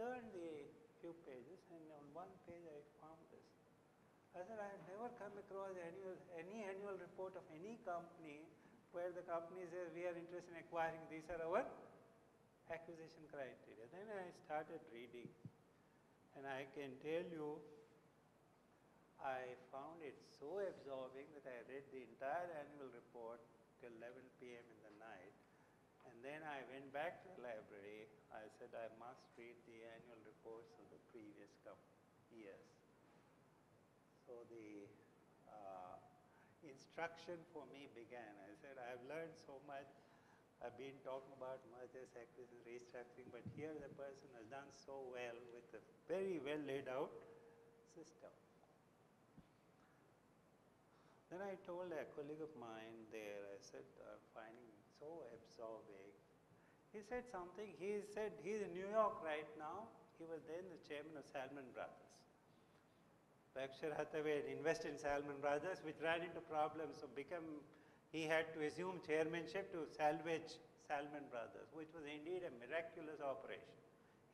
turned the few pages, and on one page I found this. I said, I have never come across any annual report of any company where the company says we are interested in acquiring, these are our acquisition criteria. Then I started reading, and I can tell you, I found it so absorbing that I read the entire annual report till 11 p.m. in the night. And then I went back to the library. I said, I must read the annual reports of the previous years. So the instruction for me began. I said, I've learned so much. I've been talking about mergers, acquisitions, restructuring, but here the person has done so well with a very well laid out system. Then I told a colleague of mine there, I said, I'm finding it so absorbing. He said something, he said he's in New York right now. He was then the chairman of Salman Brothers. Berkshire Hathaway invested in Salman Brothers, which ran into problems, so he had to assume chairmanship to salvage Salman Brothers, which was indeed a miraculous operation.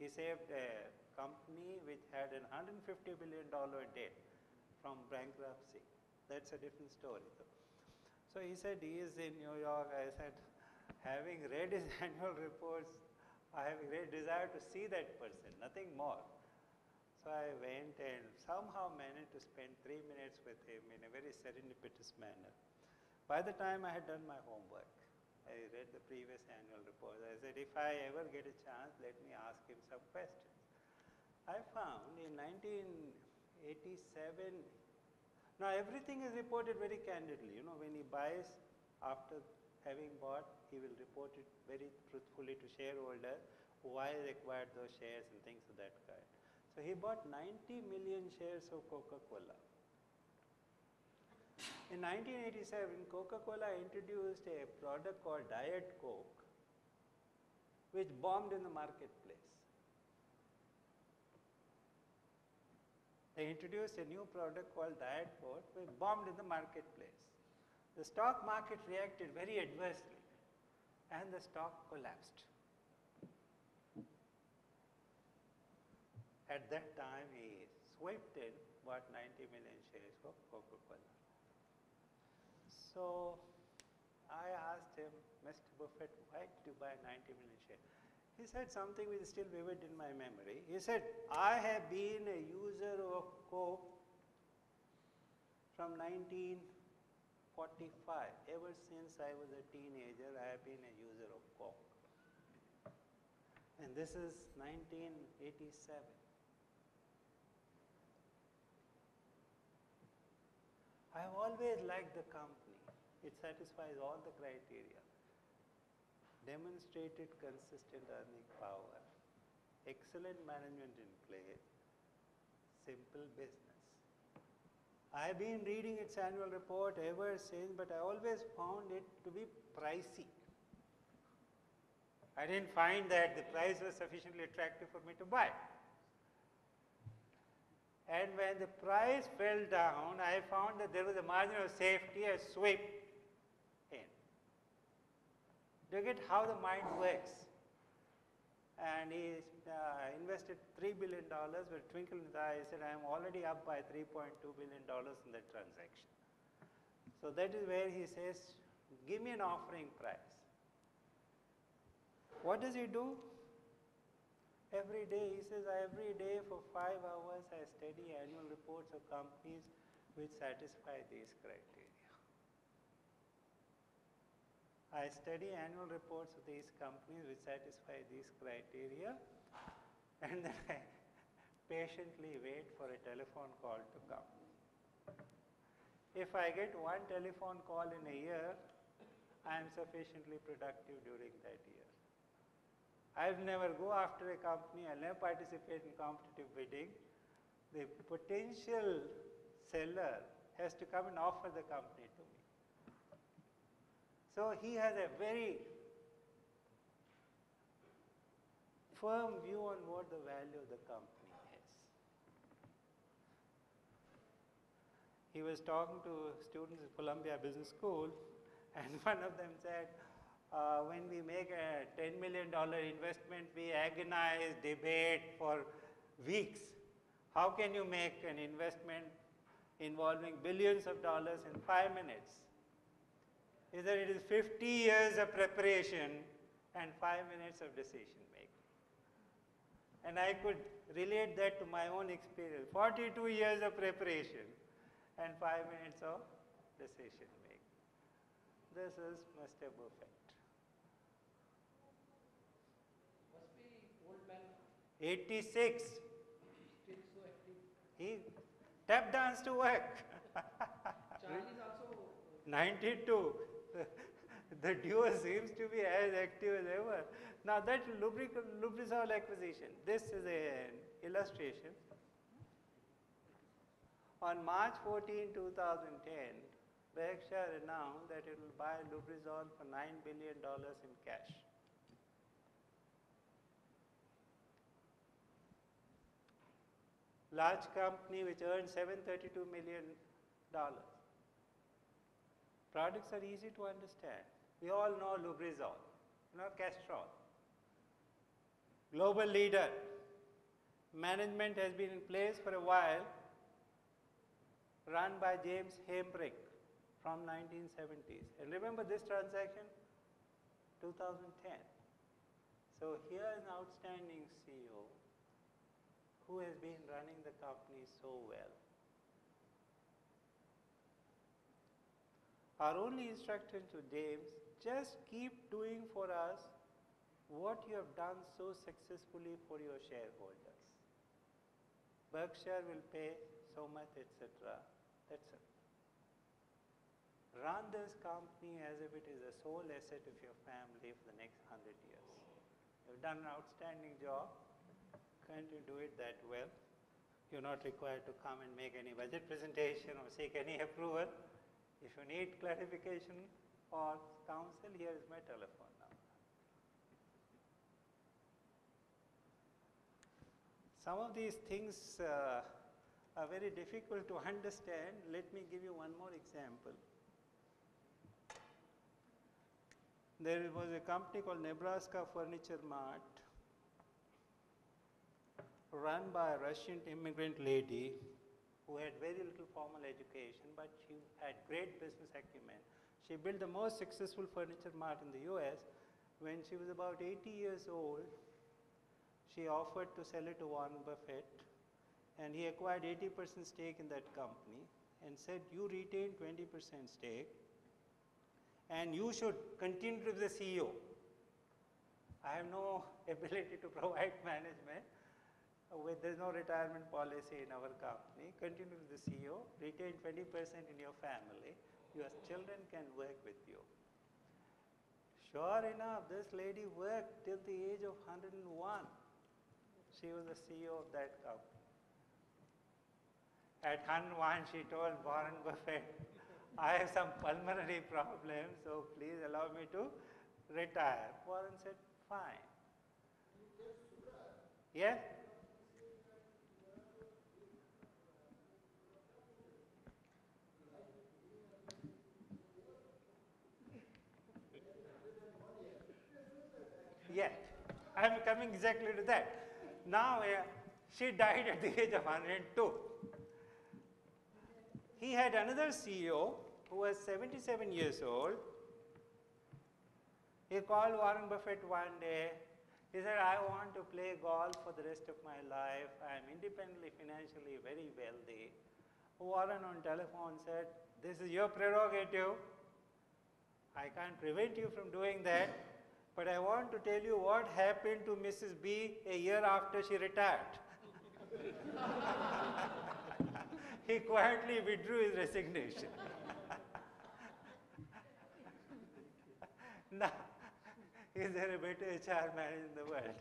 He saved a company which had an $150 billion debt from bankruptcy. That's a different story though. So he said he is in New York. I said, having read his annual reports, I have a great desire to see that person, nothing more. So I went and somehow managed to spend 3 minutes with him in a very serendipitous manner. By the time I had done my homework, I read the previous annual report. I said, if I ever get a chance, let me ask him some questions. I found in 1987, now everything is reported very candidly. You know, when he buys, after having bought, he will report it very truthfully to shareholder why he acquired those shares and things of that kind. So he bought 90 million shares of Coca-Cola. In 1987, Coca-Cola introduced a product called Diet Coke, which bombed in the marketplace. They introduced a new product called Diet Coke, which bombed in the marketplace. The stock market reacted very adversely, and the stock collapsed. At that time, he swept in, bought 90 million shares of Coca-Cola. So I asked him, Mr. Buffett, why did you buy 90 million shares? He said something which is still vivid in my memory. He said, I have been a user of Coke from 1945. Ever since I was a teenager, I have been a user of Coke. And this is 1987. I have always liked the company. It satisfies all the criteria. Demonstrated consistent earning power, excellent management in place, simple business. I have been reading its annual report ever since, but I always found it to be pricey. I didn't find that the price was sufficiently attractive for me to buy. And when the price fell down, I found that there was a margin of safety, a sweep in. Do you get how the mind works? And he invested $3 billion with a twinkle in his eye. He said, I am already up by $3.2 billion in that transaction. So that is where he says, give me an offering price. What does he do? Every day, he says, every day for 5 hours I study annual reports of companies which satisfy these criteria. I study annual reports of these companies which satisfy these criteria, and then I patiently wait for a telephone call to come. If I get one telephone call in a year, I am sufficiently productive during that year. I'll never go after a company, I'll never participate in competitive bidding. The potential seller has to come and offer the company to me. So he has a very firm view on what the value of the company is. He was talking to students at Columbia Business School, and one of them said, When we make a $10 million investment, we agonize, debate for weeks. How can you make an investment involving billions of dollars in 5 minutes? Either it is 50 years of preparation and 5 minutes of decision making. And I could relate that to my own experience. 42 years of preparation and 5 minutes of decision making. This is Mr. Buffett. Must be old man. 86. Still so active. He tap dance to work. Charlie is also 92. The duo seems to be as active as ever. Now that Lubrizol acquisition, this is an illustration. On March 14, 2010, Berkshire announced that it will buy Lubrizol for $9 billion in cash. Large company which earned $732 million. Products are easy to understand. We all know Lubrizol, Castrol. Global leader. Management has been in place for a while, run by James Hembrick from 1970s. And remember this transaction? 2010. So here is an outstanding CEO who has been running the company so well. Our only instruction to James, just keep doing for us what you have done so successfully for your shareholders. Berkshire will pay so much, etc. That's it. Run this company as if it is a sole asset of your family for the next 100 years. You've done an outstanding job. Can't you do it that well? You're not required to come and make any budget presentation or seek any approval. If you need clarification or counsel, here is my telephone number. Some of these things are very difficult to understand. Let me give you one more example. There was a company called Nebraska Furniture Mart, run by a Russian immigrant lady who had very little formal education, but she had great business acumen. She built the most successful furniture mart in the US. When she was about 80 years old, she offered to sell it to Warren Buffett, and he acquired 80% stake in that company and said, you retain 20% stake, and you should continue to be the CEO. I have no ability to provide management. There is no retirement policy in our company. Continue to be the CEO, retain 20% in your family. Your children can work with you. Sure enough, this lady worked till the age of 101. She was the CEO of that company. At 101, she told Warren Buffett, I have some pulmonary problems, so please allow me to retire. Warren said, fine. Yes? Yet. I am coming exactly to that. Now, she died at the age of 102. He had another CEO who was 77 years old. He called Warren Buffett one day. He said, I want to play golf for the rest of my life. I am independently, financially very wealthy. Warren on telephone said, this is your prerogative. I can't prevent you from doing that. But I want to tell you what happened to Mrs. B a year after she retired. He quietly withdrew his resignation. Now, is there a better HR man in the world?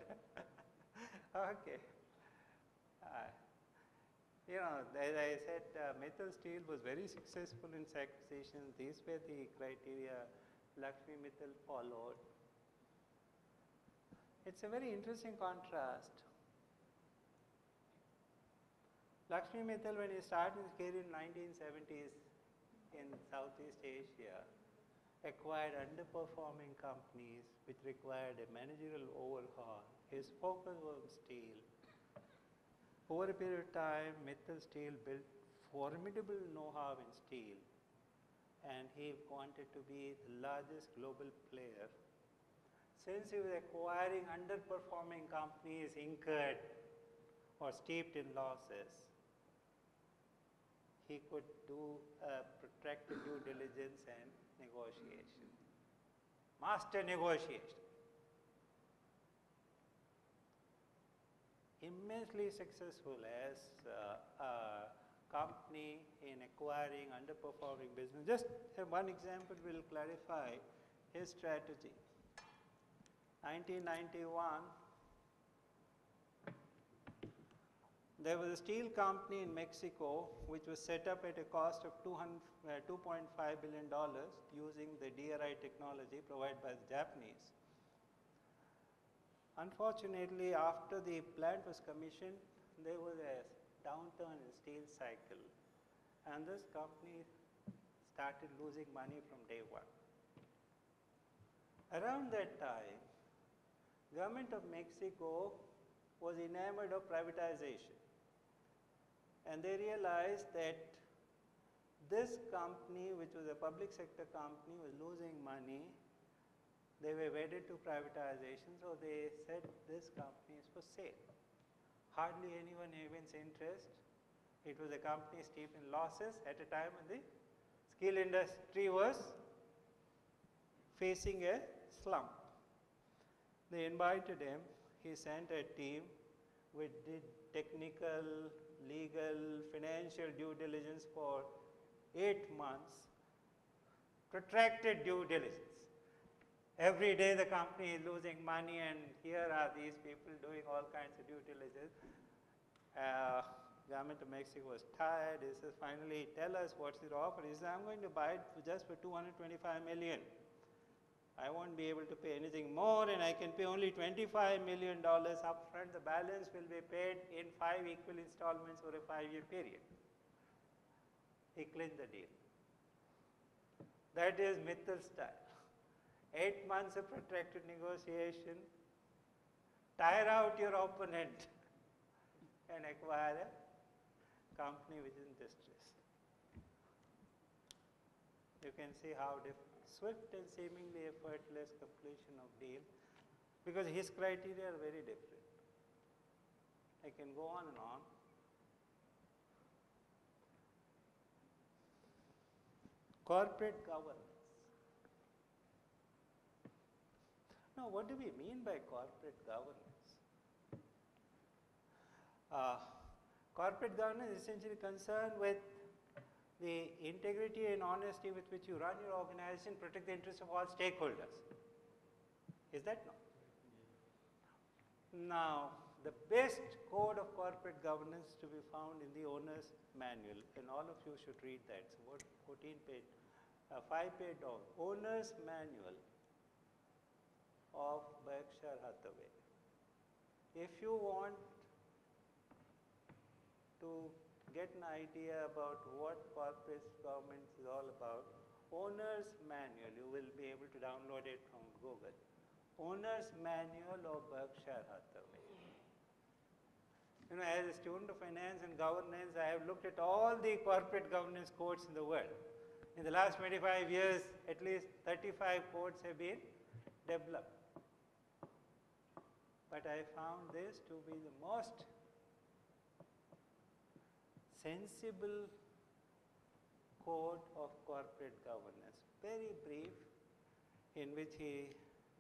Okay. As I said, Mittal Steel was very successful in its acquisitions. These were the criteria Lakshmi Mittal followed. It's a very interesting contrast. Lakshmi Mittal, when he started his career in 1970s in Southeast Asia, acquired underperforming companies which required a managerial overhaul. His focus was on steel. Over a period of time, Mittal Steel built formidable know-how in steel, and he wanted to be the largest global player. Since he was acquiring underperforming companies incurred or steeped in losses, he could do protracted due diligence and negotiation. Master negotiation. Immensely successful as a company in acquiring underperforming business. Just one example will clarify his strategy. 1991, there was a steel company in Mexico which was set up at a cost of $2.5 billion using the DRI technology provided by the Japanese. Unfortunately, after the plant was commissioned, there was a downturn in steel cycle, and this company started losing money from day one. Around that time, government of Mexico was enamored of privatization, and they realized that this company, which was a public sector company, was losing money. They were wedded to privatization, so they said this company is for sale. Hardly anyone evinced interest. It was a company steeped in losses at a time when the steel industry was facing a slump. They invited him. He sent a team which did technical, legal, financial due diligence for 8 months, protracted due diligence. Every day the company is losing money, and here are these people doing all kinds of due diligence. Government of Mexico was tired. He says, finally, tell us what's your offer. He says, I'm going to buy it just for $225 million. I won't be able to pay anything more, and I can pay only $25 million upfront. The balance will be paid in 5 equal installments over a 5-year period. He clinched the deal. That is Mittal style. 8 months of protracted negotiation, tire out your opponent and acquire a company which is in distress. You can see how swift and seemingly effortless completion of deal, because his criteria are very different. I can go on and on. Corporate governance. Now, what do we mean by corporate governance? Corporate governance is essentially concerned with the integrity and honesty with which you run your organization, protect the interests of all stakeholders. Is that no? Now, the best code of corporate governance to be found in the owner's manual, and all of you should read that. It's about 14-page, 5-page down. Owner's manual of Berkshire Hathaway. If you want to get an idea about what corporate governance is all about, Owner's Manual, you will be able to download it from Google. Owner's Manual of Berkshire Hathaway. You know, as a student of finance and governance, I have looked at all the corporate governance codes in the world. In the last 25 years, at least 35 codes have been developed. But I found this to be the most sensible code of corporate governance, very brief, in which he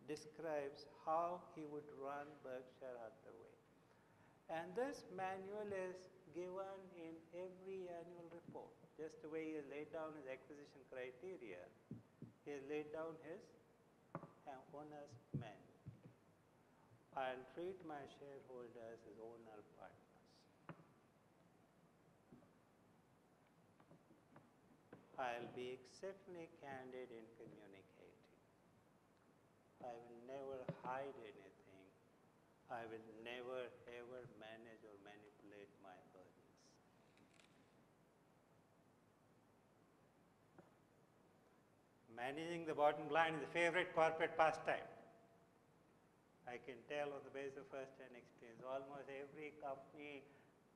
describes how he would run Berkshire Hathaway. And this manual is given in every annual report. Just the way he has laid down his acquisition criteria, he has laid down his owner's manual. I'll treat my shareholders as owner partners. I'll be exceptionally candid in communicating. I will never hide anything. I will never ever manage or manipulate my earnings. Managing the bottom line is a favorite corporate pastime. I can tell on the basis of first-hand experience. Almost every company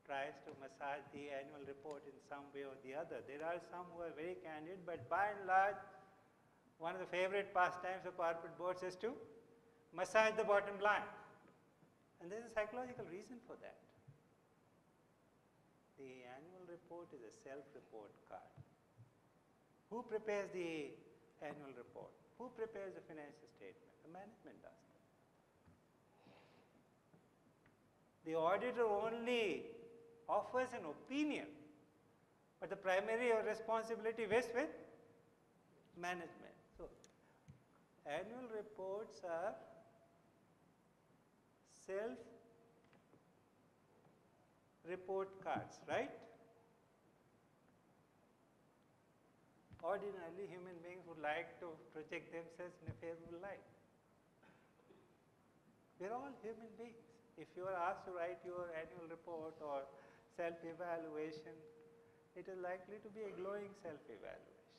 tries to massage the annual report in some way or the other. There are some who are very candid, but by and large, one of the favorite pastimes of corporate boards is to massage the bottom line. And there is a psychological reason for that. The annual report is a self-report card. Who prepares the annual report? Who prepares the financial statement? The management does. The auditor only offers an opinion, but the primary responsibility rests with management. So, annual reports are self-report cards, right? Ordinarily, human beings would like to project themselves in a favorable light. We're all human beings. If you are asked to write your annual report or self-evaluation, it is likely to be a glowing self-evaluation.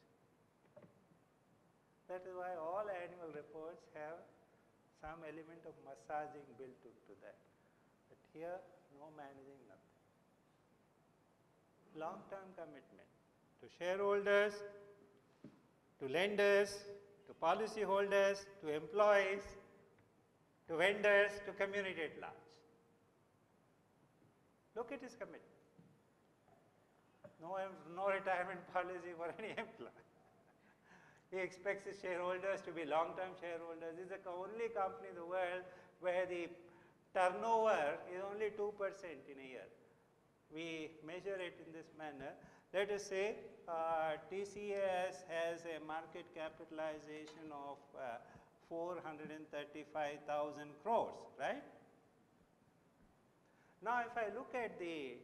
That is why all annual reports have some element of massaging built into that. But here, no managing, nothing. Long-term commitment to shareholders, to lenders, to policyholders, to employees, to vendors, to community at large. Look at his commitment. No retirement policy for any employee. He expects his shareholders to be long-term shareholders. This is the only company in the world where the turnover is only 2% in a year. We measure it in this manner. Let us say TCS has a market capitalization of 435,000 crores, right? Now, if I look at the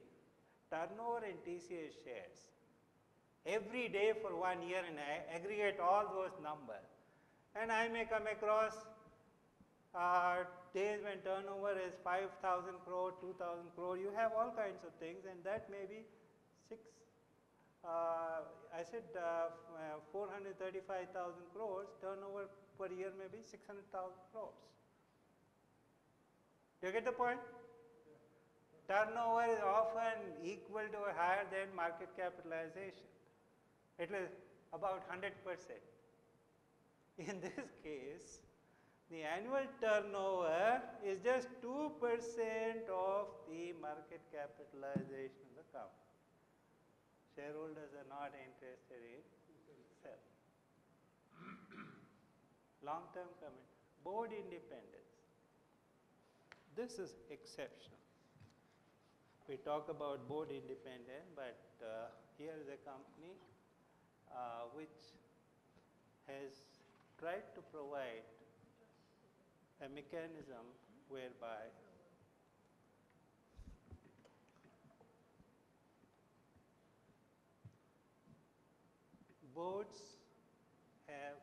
turnover in TCS shares, every day for 1 year and I aggregate all those numbers, and I may come across days when turnover is 5,000 crore, 2,000 crore, you have all kinds of things, and that may be 435,000 crores, turnover per year may be 600,000 crores. Do you get the point? Turnover is often equal to or higher than market capitalization. It is about 100%. In this case, the annual turnover is just 2% of the market capitalization of the company. Shareholders are not interested in sell. Long-term commitment. Board independence. This is exceptional. We talk about board independence, but here is a company which has tried to provide a mechanism whereby boards have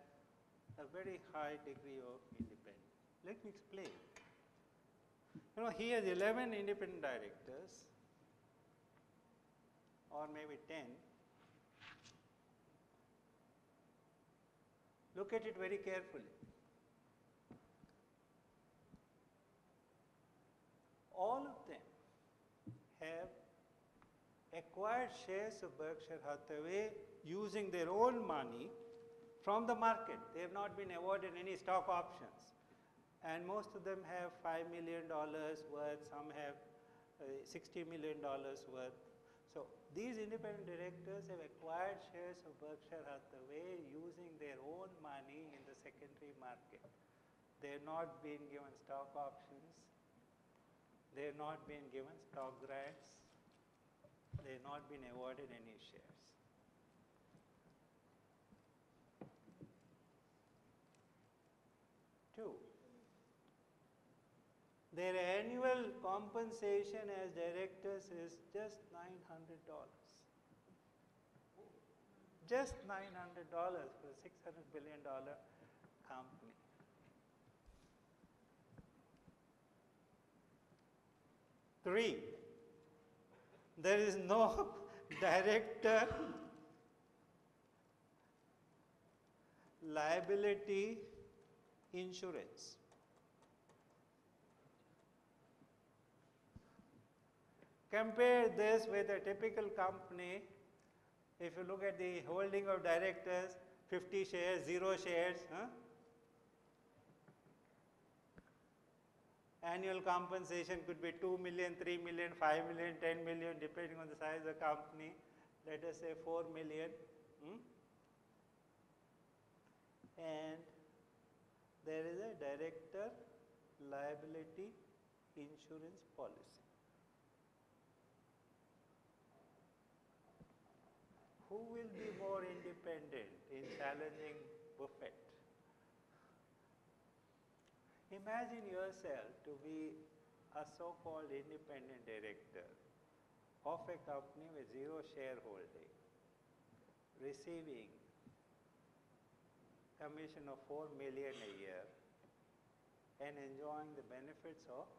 a very high degree of independence. Let me explain. You know, he has 11 independent directors, or maybe 10. Look at it very carefully. All of them have acquired shares of Berkshire Hathaway using their own money from the market. They have not been awarded any stock options. And most of them have $5 million worth, some have $60 million worth. So these independent directors have acquired shares of Berkshire Hathaway using their own money in the secondary market. They have not been given stock options. They have not been given stock grants. They have not been awarded any shares. Two, their annual compensation as directors is just $900. Just $900 for a $600 billion company. Three, there is no director liability insurance. Compare this with a typical company. If you look at the holding of directors, 50 shares, 0 shares, annual compensation could be 2 million, 3 million, 5 million, 10 million, depending on the size of the company. Let us say 4 million. And there is a director liability insurance policy. Who will be more independent in challenging Buffett? Imagine yourself to be a so-called independent director of a company with 0 shareholding, receiving commission of 4 million a year and enjoying the benefits of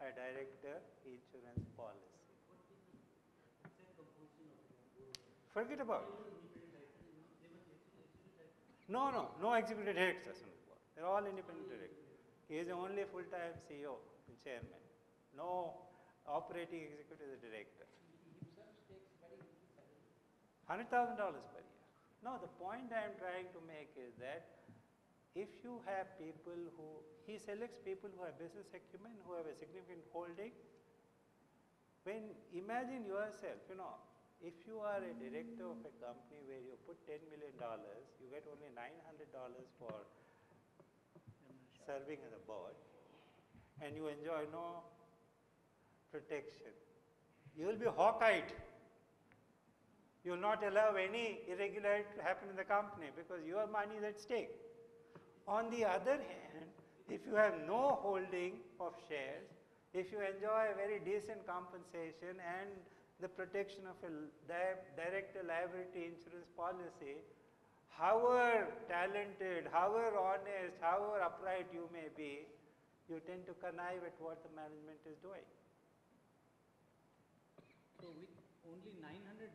a director insurance policy. Forget about it. No executive directors on the board. They're all independent directors. He is the only full-time CEO and chairman. No operating executive director. $100,000 per year. No, the point I am trying to make is that if you have people who, he selects people who have business acumen, who have a significant holding. When, imagine yourself, if you are a director of a company where you put $10 million, you get only $900 for serving as a board, and you enjoy no protection. You will be hawk-eyed. You will not allow any irregularity to happen in the company because your money is at stake. On the other hand, if you have no holding of shares, if you enjoy a very decent compensation and the protection of a director liability insurance policy, however talented, however honest, however upright you may be, you tend to connive at what the management is doing. So with only $900,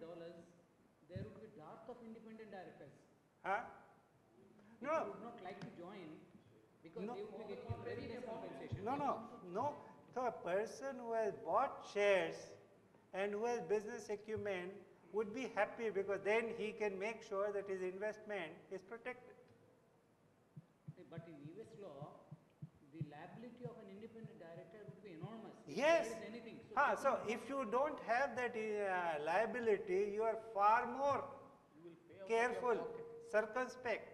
there would be dearth of independent directors. Huh? No. People would not like to join because they would be getting a very less compensation. No. So a person who has bought shares and who has business acumen would be happy because then he can make sure that his investment is protected. But in US law, the liability of an independent director would be enormous. Yes. If there is anything. So if you don't have that liability, you are far more careful, circumspect.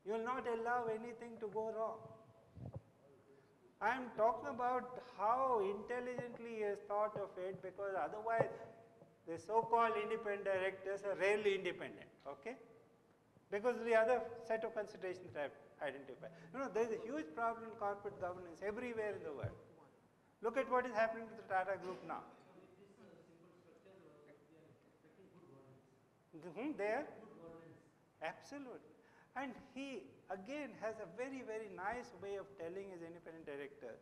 You will not allow anything to go wrong. I am talking about how intelligently he has thought of it, because otherwise the so-called independent directors are rarely independent, okay? Because of the other set of considerations that I have identified. There is a huge problem in corporate governance everywhere in the world. Look at what is happening to the Tata Group now. There? Absolutely. And he again has a very, very nice way of telling his independent director.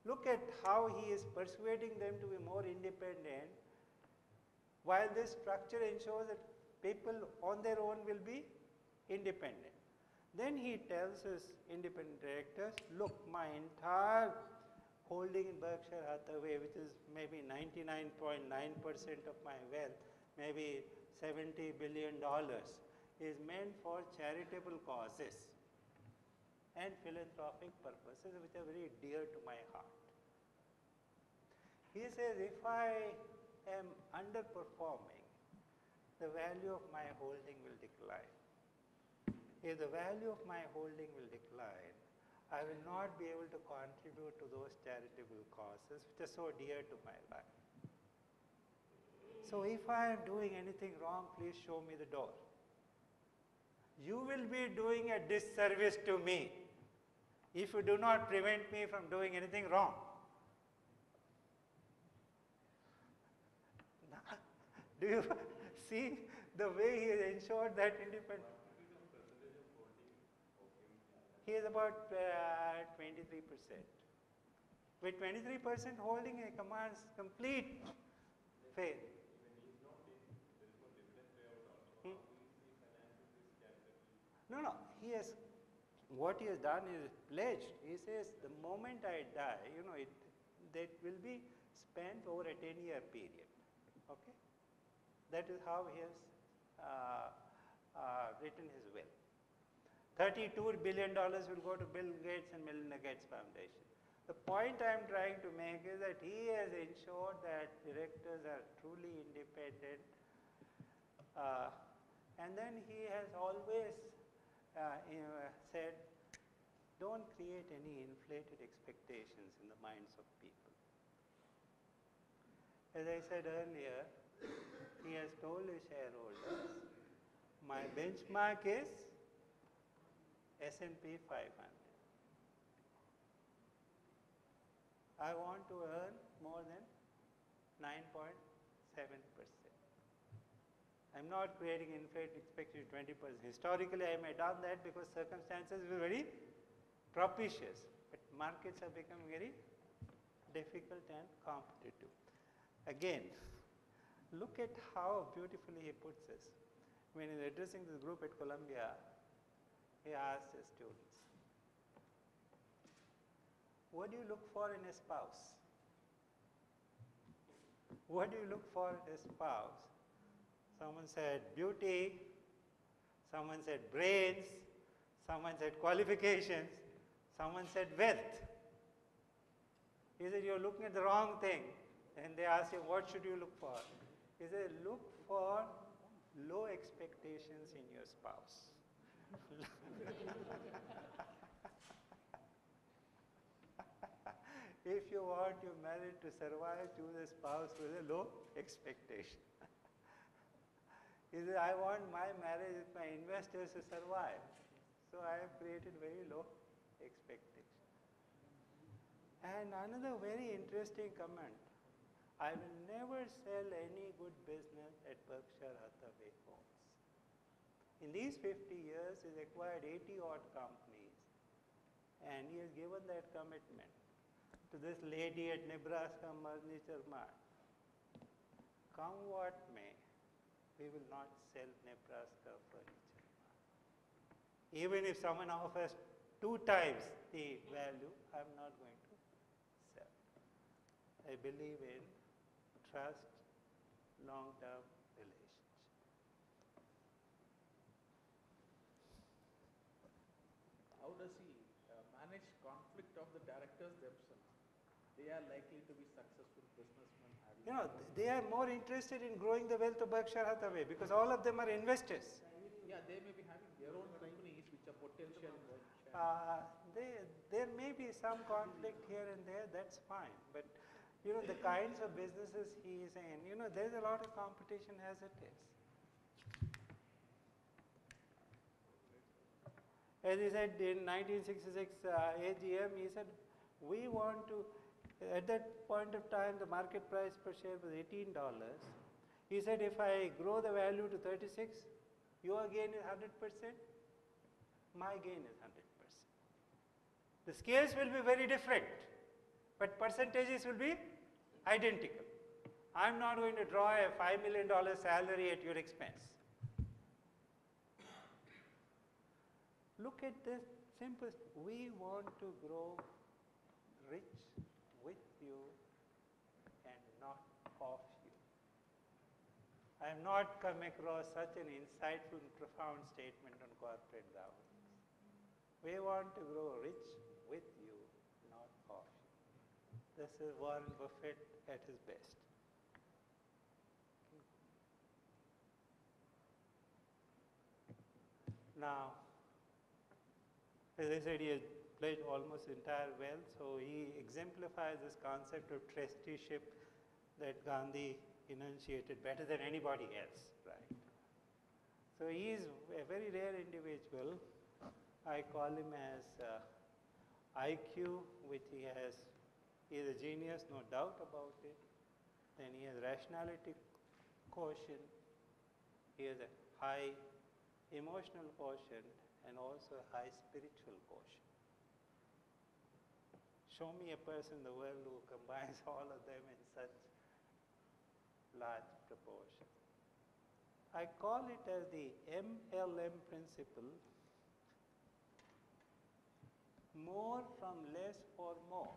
Look at how he is persuading them to be more independent, while this structure ensures that people on their own will be independent. Then he tells his independent directors, look, my entire holding in Berkshire Hathaway, which is maybe 99.9% of my wealth, maybe $70 billion, is meant for charitable causes and philanthropic purposes, which are very dear to my heart. He says, if I am underperforming, the value of my holding will decline. If the value of my holding will decline, I will not be able to contribute to those charitable causes which are so dear to my life. So if I am doing anything wrong, please show me the door. You will be doing a disservice to me if you do not prevent me from doing anything wrong. Do you see the way he has ensured that independence? He is about 23%. With 23% holding, he commands complete faith. No, what he has done is pledged. He says, the moment I die, that will be spent over a 10-year period. Okay? That is how he has written his will. $32 billion will go to Bill Gates and Melinda Gates Foundation. The point I am trying to make is that he has ensured that directors are truly independent, and then he has always said, don't create any inflated expectations in the minds of people. As I said earlier, he has told his shareholders, my benchmark is S&P 500. I want to earn more than 9.7%. I'm not creating inflated expectation 20%. Historically, I may have done that because circumstances were very propitious, but markets have become very difficult and competitive. Again, look at how beautifully he puts this. When he's addressing this group at Columbia, he asked his students, what do you look for in a spouse? What do you look for in a spouse? Someone said beauty, someone said brains, someone said qualifications, someone said wealth. He said, you're looking at the wrong thing. And they asked him, what should you look for? He said, look for low expectations in your spouse. If you want your marriage to survive, choose a spouse with a low expectation. He said, I want my marriage with my investors to survive. So I have created very low expectation. And another very interesting comment. I will never sell any good business at Berkshire Hathaway Homes. In these 50 years, he's acquired 80 odd companies, and he has given that commitment to this lady at Nebraska Furniture Mart. Come what may, we will not sell Nebraska Furniture Mart. Even if someone offers 2 times the value, I'm not going to sell. I believe in trust, long-term relationship. How does he manage conflict of the directors themselves? They are likely to be successful businessmen. They are more interested in growing the wealth of Berkshire Hathaway because all of them are investors. Yeah, they may be having their own companies which are potential. There may be some conflict here and there, that's fine. But the kinds of businesses he is in, there's a lot of competition as it is. As he said in 1966 AGM, he said, we want to, at that point of time, the market price per share was $18. He said, if I grow the value to 36, your gain is 100%, my gain is 100%. The scales will be very different, but percentages will be identical. I'm not going to draw a $5 million salary at your expense. Look at this simple, we want to grow rich with you and not of you. I have not come across such an insightful and profound statement on corporate governance. We want to grow rich with you, not of you. This is Warren Buffett at his best. Now, as I said, he has pledged almost entire wealth, so he exemplifies this concept of trusteeship that Gandhi enunciated better than anybody else, right? So he is a very rare individual. I call him as IQ, which he is a genius, no doubt about it. Then he has rationality quotient. He has a high emotional quotient and also a high spiritual quotient. Show me a person in the world who combines all of them in such large proportion. I call it as the MLM principle, more from less for more.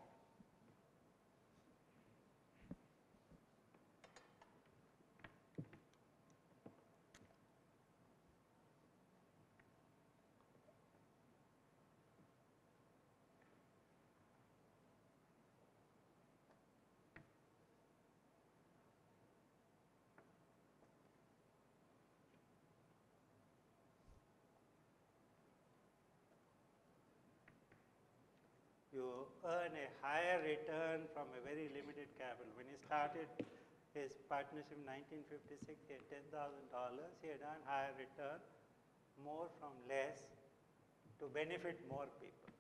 You earn a higher return from a very limited capital. When he started his partnership in 1956, he had $10,000. He had earned higher return, more from less, to benefit more people.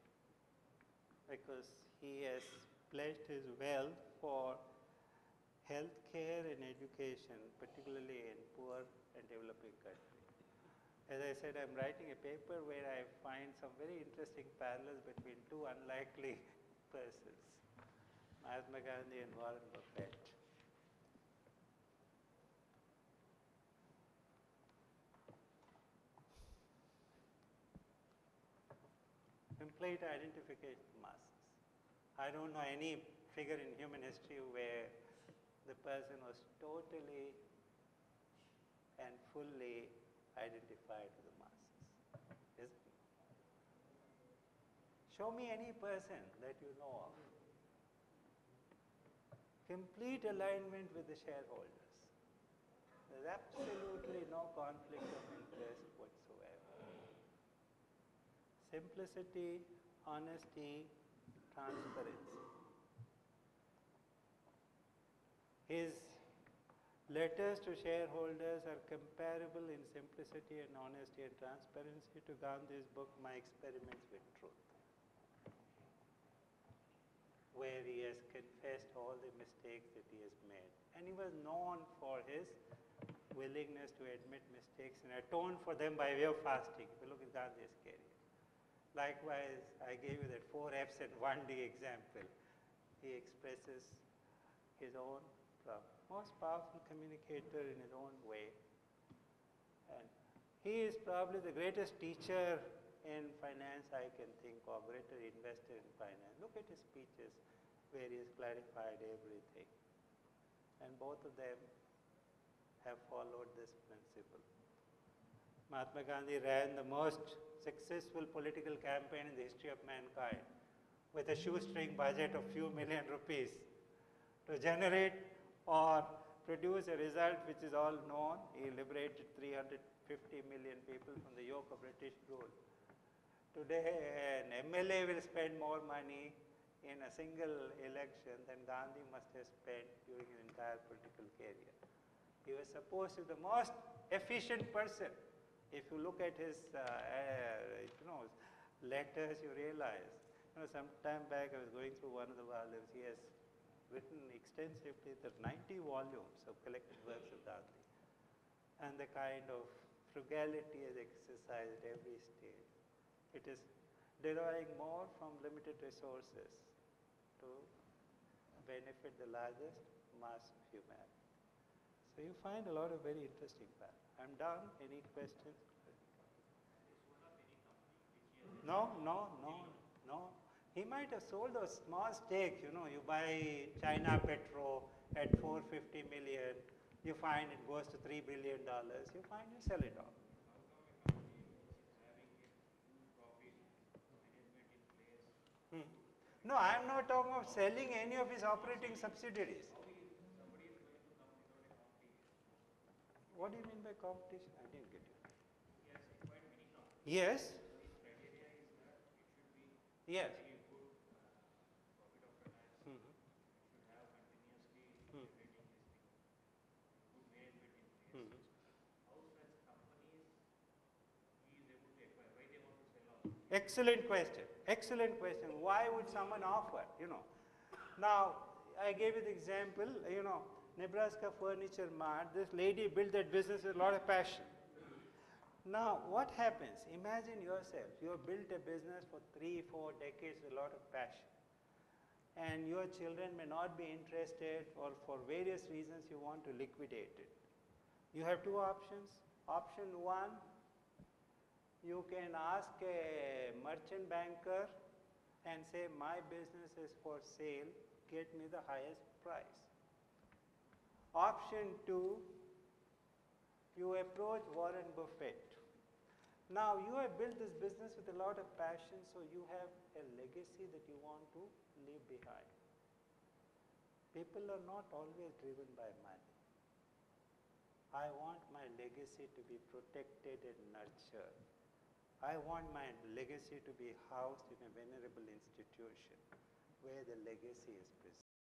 Because he has pledged his wealth for health care and education, particularly in poor and developing countries. As I said, I'm writing a paper where I find some very interesting parallels between two unlikely persons, Mahatma Gandhi and Warren Buffett. Complete identification of masses. I don't know any figure in human history where the person was totally and fully identified with the masses. Isn't it? Show me any person that you know of. Complete alignment with the shareholders. There's absolutely no conflict of interest whatsoever. Simplicity, honesty, transparency. His letters to shareholders are comparable in simplicity and honesty and transparency to Gandhi's book, My Experiments with Truth, where he has confessed all the mistakes that he has made. And he was known for his willingness to admit mistakes and atone for them by way of fasting. If you look at Gandhi's career. Likewise, I gave you that 4 F's and 1 D example. He expresses his own most powerful communicator in his own way. And he is probably the greatest teacher in finance I can think of, greater investor in finance. Look at his speeches where he has clarified everything. And both of them have followed this principle. Mahatma Gandhi ran the most successful political campaign in the history of mankind with a shoestring budget of few million rupees to generate or produce a result which is all known. He liberated 350 million people from the yoke of British rule. Today, an MLA will spend more money in a single election than Gandhi must have spent during his entire political career. He was supposed to be the most efficient person. If you look at his letters, you realize. Some time back I was going through one of the volumes. He has written extensively. There are 90 volumes of collected works of Gandhi. And the kind of frugality is exercised at every stage. It is deriving more from limited resources to benefit the largest mass of humanity. So you find a lot of very interesting facts. I'm done. Any questions? No. He might have sold a small stake. You buy China Petro at 450 million. You find it goes to $3 billion. You find you sell it off. No, I'm not talking of selling any of his operating subsidiaries. What do you mean by competition? I didn't get you. Yes. Yes. Excellent question. Excellent question. Why would someone offer? Now, I gave you the example, Nebraska Furniture Mart. This lady built that business with a lot of passion. Now, what happens? Imagine yourself. You have built a business for 3-4 decades with a lot of passion. And your children may not be interested, or for various reasons you want to liquidate it. You have 2 options. Option 1, you can ask a merchant banker and say, my business is for sale, get me the highest price. Option 2, you approach Warren Buffett. Now you have built this business with a lot of passion, so you have a legacy that you want to leave behind. People are not always driven by money. I want my legacy to be protected and nurtured. I want my legacy to be housed in a venerable institution where the legacy is preserved.